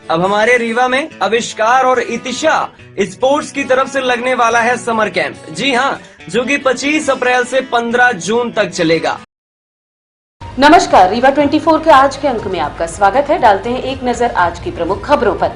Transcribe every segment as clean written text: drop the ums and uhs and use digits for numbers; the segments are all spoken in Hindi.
अब हमारे रीवा में आविष्कार और इतिशा स्पोर्ट्स की तरफ से लगने वाला है समर कैंप। जी हाँ, जो कि 25 अप्रैल से 15 जून तक चलेगा। नमस्कार, रीवा 24 के आज के अंक में आपका स्वागत है। डालते हैं एक नजर आज की प्रमुख खबरों पर।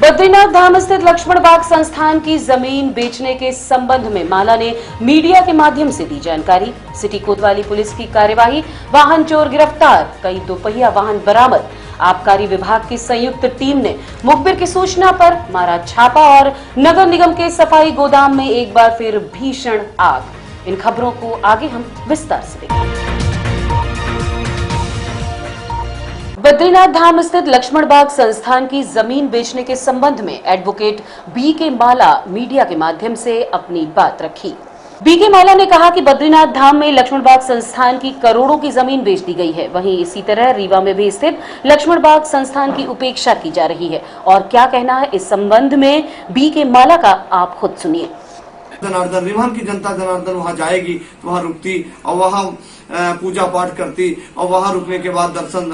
बद्रीनाथ धाम स्थित लक्ष्मण बाग संस्थान की जमीन बेचने के संबंध में माला ने मीडिया के माध्यम से दी जानकारी। सिटी कोतवाली पुलिस की कार्यवाही, वाहन चोर गिरफ्तार, कई दोपहिया वाहन बरामद। आबकारी विभाग की संयुक्त टीम ने मुखबिर की सूचना पर मारा छापा और नगर निगम के सफाई गोदाम में एक बार फिर भीषण आग। इन खबरों को आगे हम विस्तार से देखेंगे। बद्रीनाथ धाम स्थित लक्ष्मण बाग संस्थान की जमीन बेचने के संबंध में एडवोकेट बी के माला मीडिया के माध्यम से अपनी बात रखी। बी के माला ने कहा कि बद्रीनाथ धाम में लक्ष्मण बाग संस्थान की करोड़ों की जमीन बेच दी गई है। वहीं इसी तरह रीवा में भी स्थित लक्ष्मण बाग संस्थान की उपेक्षा की जा रही है। और क्या कहना है इस संबंध में बी के माला का, आप खुद सुनिए। जनार्दन, रीवा की जनता जनार्दन वहां जाएगी तो वहां रुकती और वहां पूजा पाठ करती और वहां रुकने के बाद दर्शन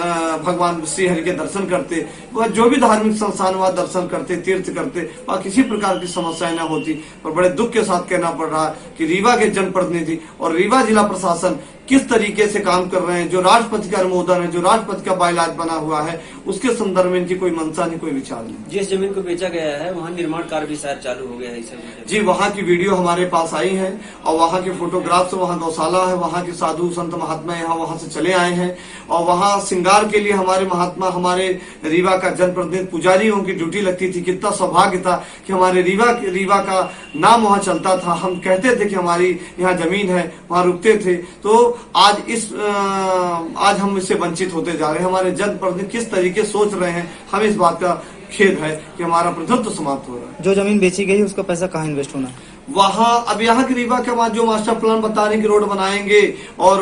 भगवान श्री हरि के दर्शन करते, वह जो भी धार्मिक संस्थान वहां दर्शन करते, तीर्थ करते, वहां किसी प्रकार की समस्याएं न होती। पर बड़े दुख के साथ कहना पड़ रहा है कि रीवा के जनप्रतिनिधि और रीवा जिला प्रशासन किस तरीके से काम कर रहे हैं। जो राष्ट्रपति का अनुमोदन है, जो राष्ट्रपति का बायलाज बना हुआ है, उसके संदर्भ में इनकी कोई मंशा नहीं, कोई विचार नहीं। जिस जमीन को बेचा गया है वहाँ निर्माण कार्य भी शायद चालू हो गया है। जी, वहाँ की वीडियो हमारे पास आई है और वहाँ के फोटोग्राफ्स, वहाँ गौशाला है, वहाँ के साधु संत महात्मा यहाँ वहाँ से चले आए हैं और वहाँ श्रृंगार के लिए हमारे महात्मा, हमारे रीवा का जनप्रतिनिधि पुजारियों की ड्यूटी लगती थी। कितना सौभाग्य था कि हमारे रीवा का नाम वहाँ चलता था। हम कहते थे कि हमारी यहाँ जमीन है, वहाँ रुकते थे। तो आज हम इससे वंचित होते जा रहे हैं। हमारे जनप्रतिनिधि किस तरीके सोच रहे हैं, हमें इस बात का खेद है कि हमारा प्रतिनिधित्व समाप्त हो रहा है। जो जमीन बेची गई उसका पैसा कहाँ इन्वेस्ट होना है? वहाँ अब यहाँ की रीवा के बाद जो मास्टर प्लान बता रहे हैं कि रोड बनाएंगे और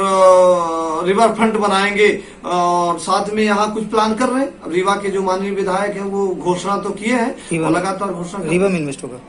रिवर फ्रंट बनाएंगे और साथ में यहाँ कुछ प्लान कर रहे हैं। अब रीवा के जो माननीय विधायक हैं वो घोषणा तो किए हैं और लगातार घोषणा रीवा में इन्वेस्ट होगा।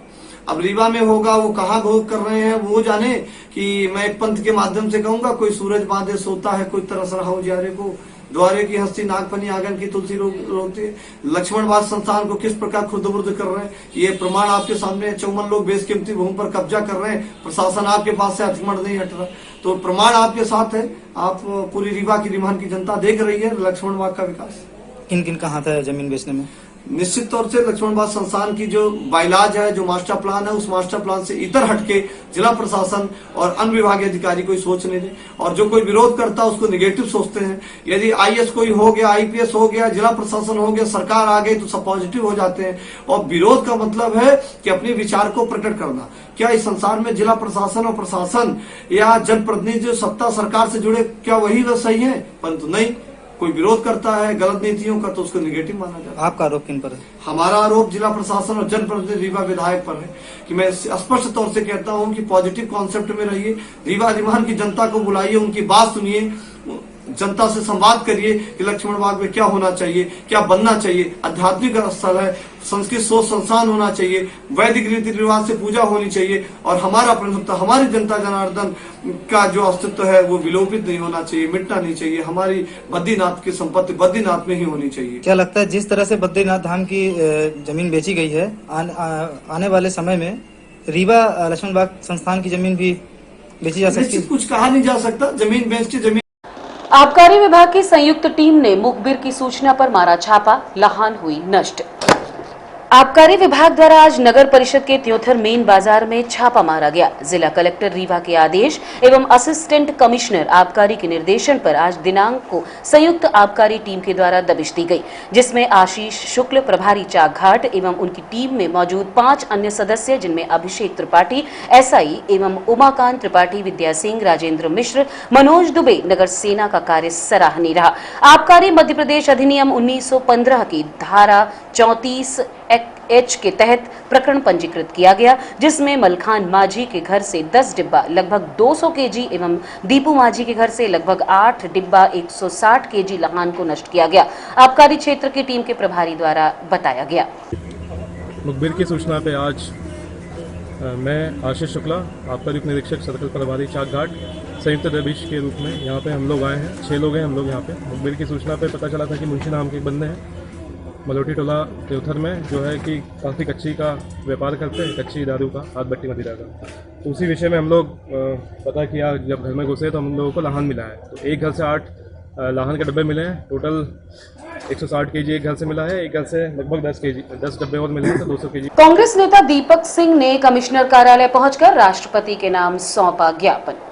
अब रीवा में होगा, वो कहाँ घोष कर रहे हैं वो जाने। कि मैं एक पंथ के माध्यम से कहूंगा, कोई सूरज बांधे सोता है, कोई तरस रहा हो जारे को, द्वारे की हस्ती नागफनी आंगन की तुलसी रोकती है। लक्ष्मण बाग संस्थान को किस प्रकार खुर्द-बुर्द कर रहे हैं, ये प्रमाण आपके सामने। 54 लोग बेशकीमती भूमि पर कब्जा कर रहे हैं, प्रशासन आपके पास से अतिक्रमण नहीं हट रहा, तो प्रमाण आपके साथ है। आप पूरी रीवा की रीवा की जनता देख रही है लक्ष्मण बाग का विकास। किन किन का हाथ है जमीन बेचने में? निश्चित तौर से लक्ष्मण बाग संस्थान की जो बाइलाज है, जो मास्टर प्लान है, उस मास्टर प्लान से इतर हटके जिला प्रशासन और अन्य विभागीय अधिकारी कोई सोच नहीं रहे। और जो कोई विरोध करता है उसको निगेटिव सोचते हैं। यदि आईएएस कोई हो गया, आईपीएस हो गया, जिला प्रशासन हो गया, सरकार आ गई तो सब पॉजिटिव हो जाते हैं। और विरोध का मतलब है कि अपने विचार को प्रकट करना। क्या इस संसार में जिला प्रशासन और प्रशासन या जनप्रतिनिधि जो सत्ता सरकार से जुड़े, क्या वही वह सही है? परंतु नहीं, कोई विरोध करता है गलत नीतियों का तो उसको निगेटिव माना जाता है। आपका आरोप किन पर है? हमारा आरोप जिला प्रशासन और जनप्रतिनिधि रीवा विधायक पर है कि मैं स्पष्ट तौर से कहता हूं कि पॉजिटिव कॉन्सेप्ट में रहिए, रीवा रिवान की जनता को बुलाइए, उनकी बात सुनिए, जनता से संवाद करिए कि लक्ष्मण बाग में क्या होना चाहिए, क्या बनना चाहिए। आध्यात्मिक स्थल है, संस्कृत सोच संस्थान होना चाहिए, वैदिक रीति रिवाज से पूजा होनी चाहिए और हमारा प्रतिनिधित्व, हमारी जनता जनार्दन का जो अस्तित्व है वो विलोपित नहीं होना चाहिए, मिटना नहीं चाहिए। हमारी बद्रीनाथ की संपत्ति बद्रीनाथ में ही होनी चाहिए। क्या लगता है जिस तरह से बद्रीनाथ धाम की जमीन बेची गई है, आने वाले समय में रीवा लक्ष्मण बाग संस्थान की जमीन भी बेची जा सकती है? कुछ कहा नहीं जा सकता, जमीन बेच के जमीन। आबकारी विभाग की संयुक्त टीम ने मुखबिर की सूचना पर मारा छापा, लाहन हुई नष्ट। आबकारी विभाग द्वारा आज नगर परिषद के त्योथर मेन बाजार में छापा मारा गया। जिला कलेक्टर रीवा के आदेश एवं असिस्टेंट कमिश्नर आबकारी के निर्देशन पर आज दिनांक को संयुक्त आबकारी टीम के द्वारा दबिश दी गई, जिसमें आशीष शुक्ल प्रभारी चाक घाट एवं उनकी टीम में मौजूद 5 अन्य सदस्य, जिनमें अभिषेक त्रिपाठी एसआई एवं उमाकांत त्रिपाठी, विद्या सिंह, राजेंद्र मिश्र, मनोज दुबे नगर सेना का कार्य सराहनीय रहा। आबकारी मध्य प्रदेश अधिनियम 1915 की धारा 34H के तहत प्रकरण पंजीकृत किया गया, जिसमें मलखान माझी के घर से 10 डिब्बा लगभग 200 केजी एवं दीपू माझी के घर से लगभग 8 डिब्बा 160 केजी लहान को नष्ट किया गया। आबकारी क्षेत्र की टीम के प्रभारी द्वारा बताया गया। मुखबिर की सूचना पे आज मैं आशीष शुक्ला, आबकारी उप निरीक्षक सर्कल प्रभारी चाक घाट, संयुक्त दबिश के रूप में यहाँ पे हम लोग आए हैं। 6 लोग हैं हम लोग यहाँ पे। मुखबिर की सूचना पे पता चला था कि मुंशी नाम के एक बंदे हैं मलोटी टोला त्योथर में जो है कि काफ़ी कच्ची का व्यापार करते हैं, कच्ची दारू का, हाथ भट्टी मदिरा का। तो उसी विषय में हम लोग पता किया, जब घर में घुसे तो हम लोगों को लाहन मिला है। तो एक घर से 8 लाहन के डब्बे मिले हैं। टोटल 160 केजी एक घर से मिला है, एक घर से लगभग 10 डब्बे और मिले हैं, तो 200 केजी। कांग्रेस नेता दीपक सिंह ने कमिश्नर कार्यालय पहुंचकर राष्ट्रपति के नाम सौंपा ज्ञापन।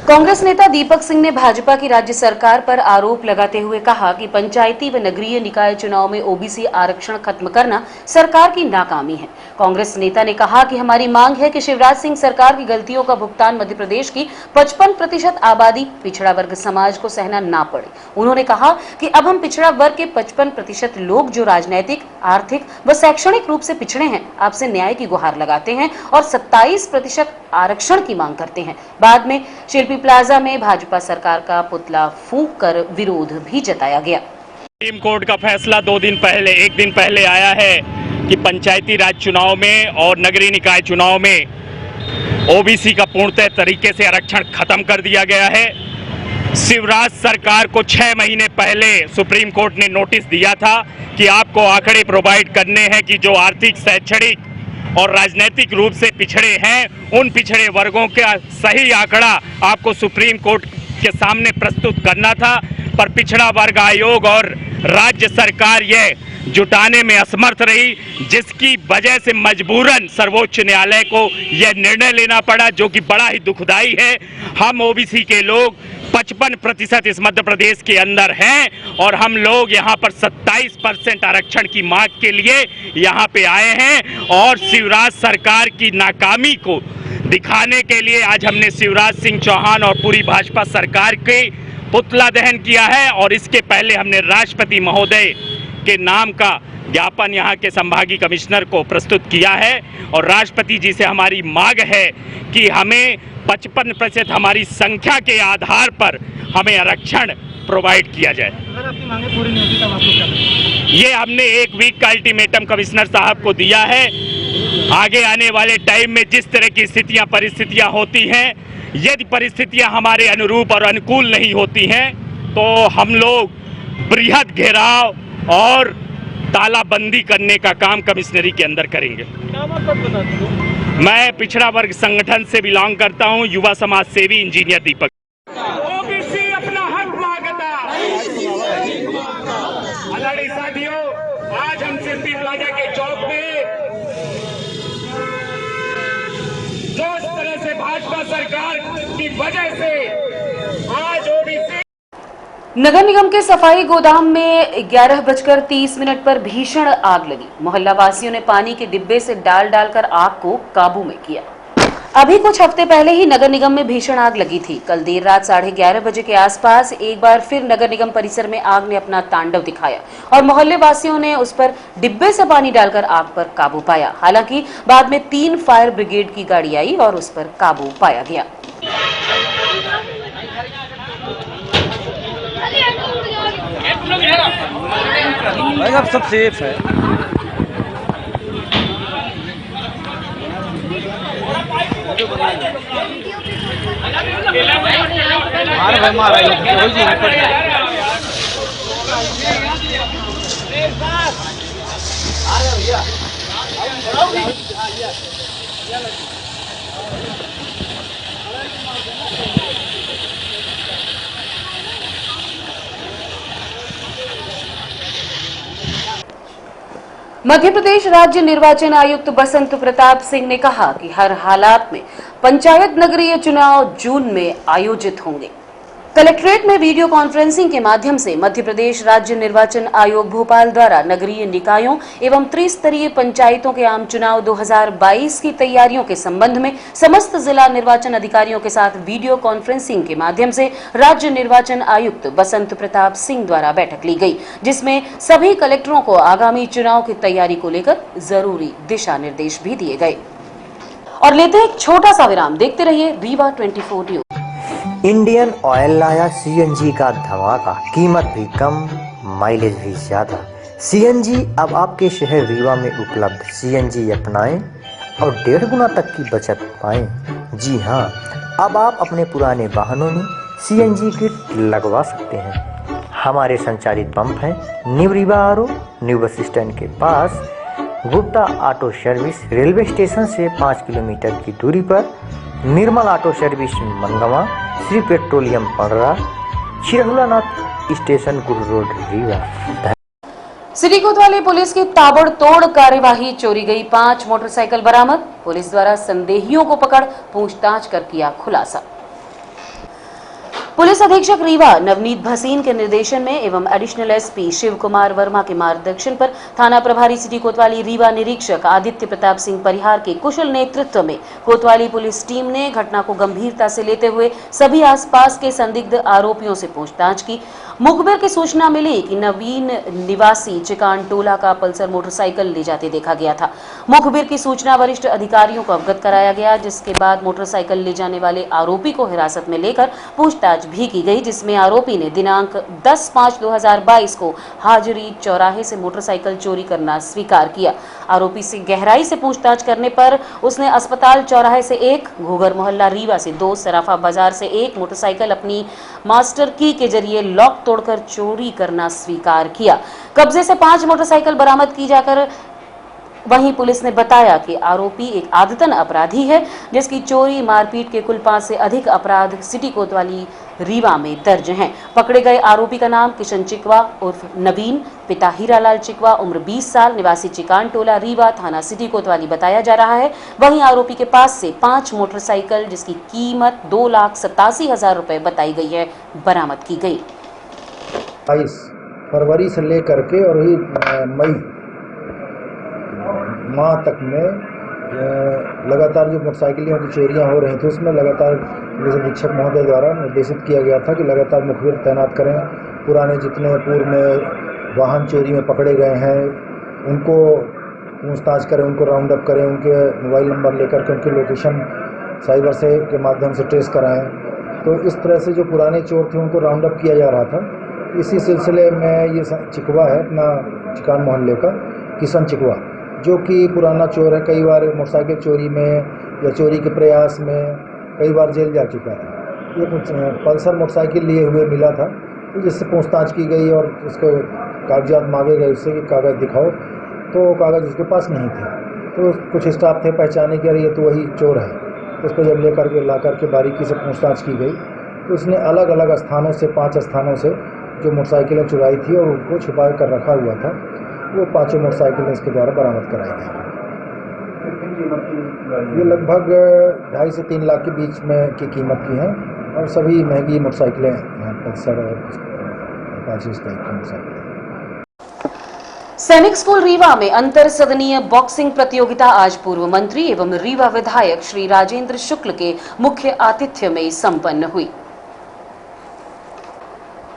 कांग्रेस नेता दीपक सिंह ने भाजपा की राज्य सरकार पर आरोप लगाते हुए कहा कि पंचायती व नगरीय निकाय चुनाव में ओबीसी आरक्षण खत्म करना सरकार की नाकामी है। कांग्रेस नेता ने कहा कि हमारी मांग है कि शिवराज सिंह सरकार की गलतियों का भुगतान मध्य प्रदेश की 55% आबादी पिछड़ा वर्ग समाज को सहना ना पड़े। उन्होंने कहा कि अब हम पिछड़ा वर्ग के 55% लोग जो राजनैतिक, आर्थिक व शैक्षणिक रूप से पिछड़े हैं, आपसे न्याय की गुहार लगाते हैं और 27% आरक्षण की मांग करते हैं। बाद में शिल्पी प्लाजा में भाजपा सरकार का पुतला फूंक कर विरोध भी जताया गया। सुप्रीम कोर्ट का फैसला एक दिन पहले आया है कि पंचायती राज चुनाव में और नगरीय निकाय चुनाव में ओबीसी का पूर्णतः तरीके से आरक्षण खत्म कर दिया गया है। शिवराज सरकार को 6 महीने पहले सुप्रीम कोर्ट ने नोटिस दिया था कि आपको आंकड़े प्रोवाइड करने हैं कि जो आर्थिक, शैक्षणिक और राजनीतिक रूप से पिछड़े हैं, उन पिछड़े वर्गों का सही आंकड़ा आपको सुप्रीम कोर्ट के सामने प्रस्तुत करना था। पर पिछड़ा वर्ग आयोग और राज्य सरकार यह जुटाने में असमर्थ रही, जिसकी वजह से मजबूरन सर्वोच्च न्यायालय को यह निर्णय लेना पड़ा, जो कि बड़ा ही दुखदाई है। हम ओबीसी के लोग 55% इस मध्य प्रदेश के अंदर हैं और हम लोग यहाँ पर 27% आरक्षण की मांग के लिए यहाँ पे आए हैं। और शिवराज सरकार की नाकामी को दिखाने के लिए आज हमने शिवराज सिंह चौहान और पूरी भाजपा सरकार के पुतला दहन किया है। और इसके पहले हमने राष्ट्रपति महोदय के नाम का ज्ञापन यहाँ के संभागीय कमिश्नर को प्रस्तुत किया है और राष्ट्रपति जी से हमारी मांग है कि हमें 55% हमारी संख्या के आधार पर हमें आरक्षण प्रोवाइड किया जाए। अगर आपकी मांगे पूरी नहीं होती तब आप लोग क्या करेंगे? ये हमने 1 वीक का अल्टीमेटम कमिश्नर साहब को दिया है। आगे आने वाले टाइम में जिस तरह की परिस्थितियां होती हैं, यदि परिस्थितियां हमारे अनुरूप और अनुकूल नहीं होती हैं, तो हम लोग बृहद घेराव और तालाबंदी करने का काम कमिश्नरी के अंदर करेंगे। मैं पिछड़ा वर्ग संगठन से बिलोंग करता हूं, युवा समाज सेवी इंजीनियर दीपक। ओबीसी अपना हक मांगता। आदरणीय साथियों, आज हम शिल्पी प्लाजा के चौक में जो इस तरह से भाजपा सरकार की वजह से आज ओबीसी नगर निगम के सफाई गोदाम में 11:30 पर भीषण आग लगी। मोहल्ला वासियों ने पानी के डिब्बे से डालकर आग को काबू में किया। अभी कुछ हफ्ते पहले ही नगर निगम में भीषण आग लगी थी। कल देर रात 11:30 बजे के आसपास एक बार फिर नगर निगम परिसर में आग ने अपना तांडव दिखाया और मोहल्ले वासियों ने उस पर डिब्बे से पानी डालकर आग पर काबू पाया। हालांकि बाद में 3 फायर ब्रिगेड की गाड़ी आई और उस पर काबू पाया गया। भाई अब सब सेफ है। मध्य प्रदेश राज्य निर्वाचन आयुक्त बसंत प्रताप सिंह ने कहा कि हर हालात में पंचायत नगरीय चुनाव जून में आयोजित होंगे। कलेक्ट्रेट में वीडियो कॉन्फ्रेंसिंग के माध्यम से मध्य प्रदेश राज्य निर्वाचन आयोग भोपाल द्वारा नगरीय निकायों एवं त्रिस्तरीय पंचायतों के आम चुनाव 2022 की तैयारियों के संबंध में समस्त जिला निर्वाचन अधिकारियों के साथ वीडियो कॉन्फ्रेंसिंग के माध्यम से राज्य निर्वाचन आयुक्त बसंत प्रताप सिंह द्वारा बैठक ली गई, जिसमें सभी कलेक्टरों को आगामी चुनाव की तैयारी को लेकर जरूरी दिशा निर्देश भी दिए गए। और लेते हैं एक छोटा सा विराम, देखते रहिए रीवा 24 न्यूज। इंडियन ऑयल लाया सीएनजी का धमाका, कीमत भी कम, माइलेज भी ज्यादा। सीएनजी अब आपके शहर रीवा में उपलब्ध। सीएनजी अपनाएं और 1.5 गुना तक की बचत पाएं। जी हां, अब आप अपने पुराने वाहनों में सीएनजी किट लगवा सकते हैं। हमारे संचालित पंप हैं new Rewa RO, new bus stand के पास, Gupta auto service railway station से 5 किलोमीटर की दूरी पर, Nirmal auto service Mangawan, Shri petroleum Padra, Chirhulanath station Guru road Rewa. City Kotwali police की ताबड़तोड़ कार्यवाही, चोरी गई 5 मोटरसाइकिल बरामद। पुलिस द्वारा संदेहियों को पकड़ पूछताछ कर किया खुलासा। पुलिस अधीक्षक रीवा नवनीत भसीन के निर्देशन में एवं एडिशनल एसपी शिव कुमार वर्मा के मार्गदर्शन पर थाना प्रभारी सिटी कोतवाली रीवा निरीक्षक आदित्य प्रताप सिंह परिहार के कुशल नेतृत्व में कोतवाली पुलिस टीम ने घटना को गंभीरता से लेते हुए सभी आसपास के संदिग्ध आरोपियों से पूछताछ की। मुखबिर की सूचना मिली कि नवीन निवासी चिकान टोला का पल्सर मोटरसाइकिल ले जाते देखा गया था। मुखबिर की सूचना वरिष्ठ अधिकारियों को अवगत कराया गया, जिसके बाद मोटरसाइकिल ले जाने वाले आरोपी को हिरासत में लेकर पूछताछ भी की गई, जिसमें आरोपी ने दिनांक 10/5/2022 को हाजिरी चौराहे से मोटरसाइकिल चोरी करना स्वीकार किया। आरोपी से गहराई से पूछताछ करने पर उसने अस्पताल चौराहे से 1, घूगर मोहल्ला रीवा से 2, सराफा बाजार से 1 मोटरसाइकिल अपनी मास्टर की के जरिए लॉक तोड़कर चोरी करना स्वीकार किया। कब्जे से 5 मोटरसाइकिल बरामद की जाकर वहीं पुलिस ने बताया कि आरोपी एक आदतन अपराधी है, जिसकी चोरी मारपीट के कुल 5 से अधिक अपराध सिटी कोतवाली रीवा में दर्ज हैं। पकड़े गए आरोपी का नाम किशन चिकवा उर्फ नवीन, पिता हीरालाल चिकवा, उम्र 20 साल, निवासी चिकान टोला रीवा, थाना सिटी कोतवाली बताया जा रहा है। वहीं आरोपी के पास से 5 मोटरसाइकिल जिसकी कीमत 2,87,000 रुपए बताई गई है, बरामद की गई। 22 फरवरी से लेकर के और ही मई माह तक में लगातार जो मोटरसाइकिलों की चोरियां हो रही थी, उसमें लगातार पुलिस अधीक्षक महोदय द्वारा निर्देशित किया गया था कि लगातार मुखबिर तैनात करें। पुराने जितने पूर्व में वाहन चोरी में पकड़े गए हैं उनको पूछताछ करें, उनको राउंड अप करें, उनके मोबाइल नंबर लेकर के उनकी लोकेशन साइबर से के माध्यम से ट्रेस कराएं। तो इस तरह से जो पुराने चोर थे उनको राउंड अप किया जा रहा था। इसी सिलसिले में ये चिकवा है अपना चिकान मोहल्ले का किशन चिकवा, जो कि पुराना चोर है, कई बार मोटरसाइकिल चोरी में या चोरी के प्रयास में कई बार जेल जा चुका था। ये कुछ पल्सर मोटरसाइकिल लिए हुए मिला था, जिससे पूछताछ की गई और उसको कागजात मांगे गए उससे कि कागज़ दिखाओ, तो कागज़ उसके पास नहीं थे। तो कुछ स्टाफ थे पहचाने के, ये तो वही चोर है। उसको जब लेकर के ला करके बारीकी से पूछताछ की गई तो उसने अलग अलग स्थानों से 5 स्थानों से जो मोटरसाइकिलें चुराई थी और उनको छुपा कर रखा हुआ था, वो 5 मोटरसाइकिलें इसके द्वारा बरामद कराई गई। ये लगभग 2.5 से 3 लाख के बीच में की कीमत की हैं और सभी महंगी मोटरसाइकिलें पल्सर और 5 इस टाइप की मोटरसाइकिलें। सैनिक स्कूल रीवा में अंतर सदनीय बॉक्सिंग प्रतियोगिता आज पूर्व मंत्री एवं रीवा विधायक श्री राजेंद्र शुक्ल के मुख्य आतिथ्य में संपन्न हुई।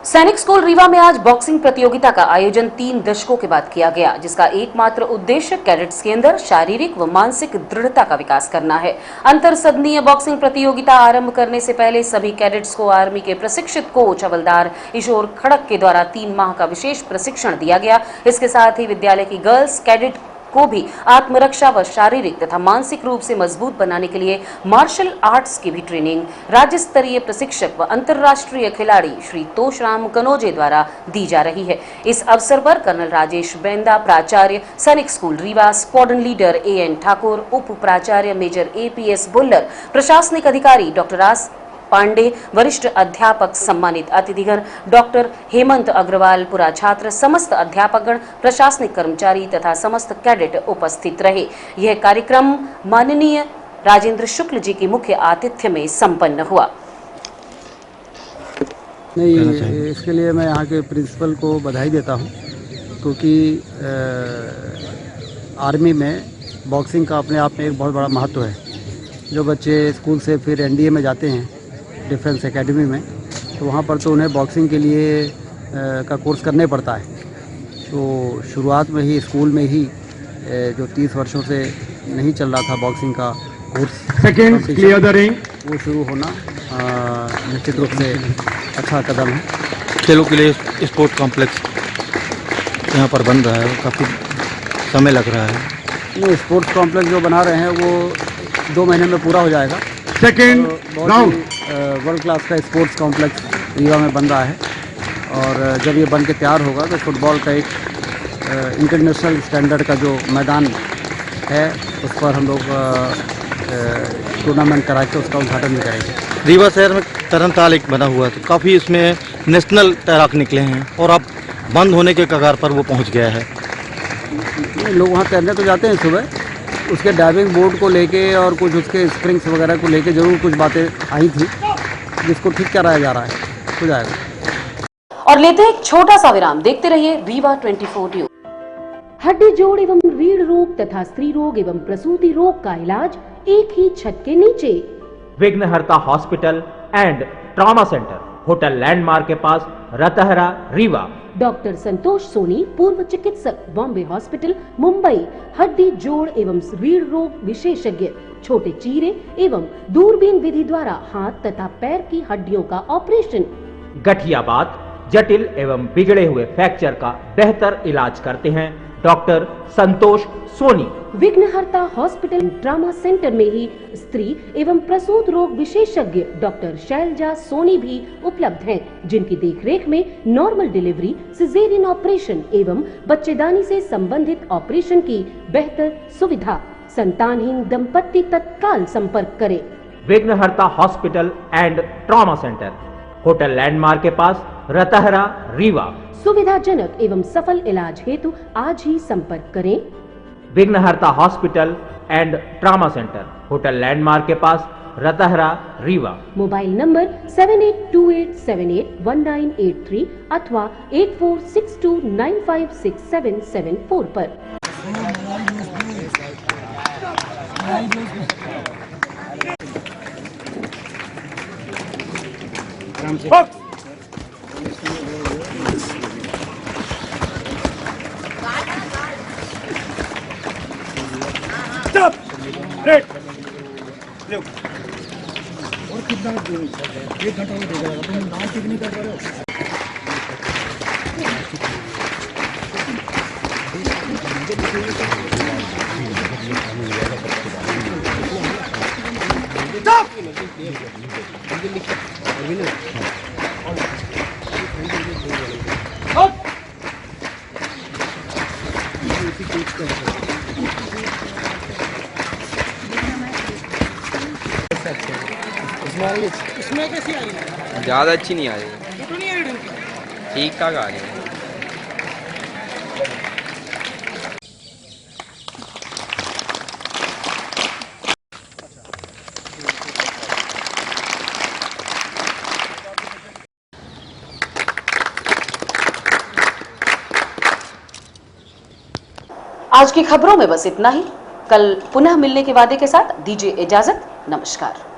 सैनिक स्कूल रीवा में आज बॉक्सिंग प्रतियोगिता का आयोजन 3 दशकों के बाद किया गया, जिसका एकमात्र उद्देश्य कैडेट्स के अंदर शारीरिक व मानसिक दृढ़ता का विकास करना है। अंतर सदनीय बॉक्सिंग प्रतियोगिता आरंभ करने से पहले सभी कैडेट्स को आर्मी के प्रशिक्षित कोच हवलदार ईशोर खड़क के द्वारा 3 माह का विशेष प्रशिक्षण दिया गया। इसके साथ ही विद्यालय की गर्ल्स कैडेट को भी आत्मरक्षा व शारीरिक तथा मानसिक रूप से मजबूत बनाने के लिए मार्शल आर्ट्स की भी ट्रेनिंग राज्य स्तरीय प्रशिक्षक व अंतर्राष्ट्रीय खिलाड़ी श्री तोषराम कनोजे द्वारा दी जा रही है। इस अवसर पर कर्नल राजेश बेंदा, प्राचार्य सैनिक school Rewa, squadron leader AN Thakur, उप प्राचार्य मेजर APS बुल्लर, प्रशासनिक अधिकारी डॉक्टर आस पांडे, वरिष्ठ अध्यापक, सम्मानित अतिथिगण डॉक्टर हेमंत अग्रवाल, पूरा छात्र, समस्त अध्यापकगण, प्रशासनिक कर्मचारी तथा समस्त कैडेट उपस्थित रहे। यह कार्यक्रम माननीय राजेंद्र शुक्ल जी के मुख्य आतिथ्य में संपन्न हुआ। नहीं, इसके लिए मैं यहाँ के प्रिंसिपल को बधाई देता हूँ, क्योंकि आर्मी में बॉक्सिंग का अपने आप में एक बहुत बड़ा महत्व है। जो बच्चे स्कूल से फिर NDA में जाते हैं, डिफेंस एकेडमी में, तो वहाँ पर तो उन्हें बॉक्सिंग के लिए का कोर्स करने पड़ता है। तो शुरुआत में ही स्कूल में ही जो 30 वर्षों से नहीं चल रहा था बॉक्सिंग का course, second clear the ring, वो शुरू होना निश्चित रूप से अच्छा कदम है। खेलों के लिए स्पोर्ट कॉम्प्लेक्स यहाँ पर बन रहा है, काफ़ी समय लग रहा है। नहीं, स्पोर्ट्स कॉम्प्लेक्स जो बना रहे हैं वो 2 महीने में पूरा हो जाएगा। सेकंड राउंड वर्ल्ड क्लास का स्पोर्ट्स कॉम्प्लेक्स रीवा में बन रहा है, और जब ये बन के तैयार होगा तो फुटबॉल का एक इंटरनेशनल स्टैंडर्ड का जो मैदान है उस पर हम लोग टूर्नामेंट करा के उसका उद्घाटन भी करेंगे। रीवा शहर में तरणताल एक बना हुआ है, तो काफ़ी इसमें नेशनल तैराक निकले हैं और अब बंद होने के कगार पर वो पहुंच गया है। लोग वहाँ तैरने तो जाते हैं सुबह, उसके डाइविंग बोर्ड को लेके और कुछ उसके स्प्रिंग्स वगैरह को लेके जरूर कुछ बातें आई थी, जिसको ठीक कराया जा रहा है, हो जाएगा। और लेते हैं एक छोटा सा विराम, देखते रहिए रीवा 24 न्यूज। हड्डी जोड़ एवं रीढ़ रोग तथा स्त्री रोग एवं प्रसूति रोग का इलाज एक ही छत के नीचे। विघ्नहर्ता hospital and trauma centre, hotel landmark के पास, रतहरा, रीवा। डॉक्टर संतोष सोनी, पूर्व चिकित्सक, बॉम्बे हॉस्पिटल, मुंबई। हड्डी जोड़ एवं रीढ़ रोग विशेषज्ञ, छोटे चीरे एवं दूरबीन विधि द्वारा हाथ तथा पैर की हड्डियों का ऑपरेशन। गठियाबात, जटिल एवं बिगड़े हुए फ्रैक्चर का बेहतर इलाज करते हैं डॉक्टर संतोष सोनी। विघ्नहर्ता हॉस्पिटल ट्रामा सेंटर में ही स्त्री एवं प्रसूत रोग विशेषज्ञ डॉक्टर शैलजा सोनी भी उपलब्ध हैं, जिनकी देखरेख में नॉर्मल डिलीवरी, सिजेरियन ऑपरेशन एवं बच्चेदानी से संबंधित ऑपरेशन की बेहतर सुविधा। संतानहीन दंपत्ति तत्काल संपर्क करें। विघ्नहर्ता hospital and trauma centre, hotel landmark के पास, रतहरा, रीवा। सुविधाजनक एवं सफल इलाज हेतु आज ही संपर्क करें। विघ्नहर्ता hospital and trauma centre, hotel landmark के पास, रतहरा, रीवा। मोबाइल नंबर 7828781983 अथवा 8462956774 पर। और कितना 1 घंटा में देगा, तुम नाम ठीक नहीं कर रहे हो। इसमें कैसी आ रही है? ज़्यादा अच्छी नहीं आ रही, तो नहीं आ रही, ठीक ठाक आ रही है। आज की खबरों में बस इतना ही। कल पुनः मिलने के वादे के साथ दीजिए इजाजत। नमस्कार।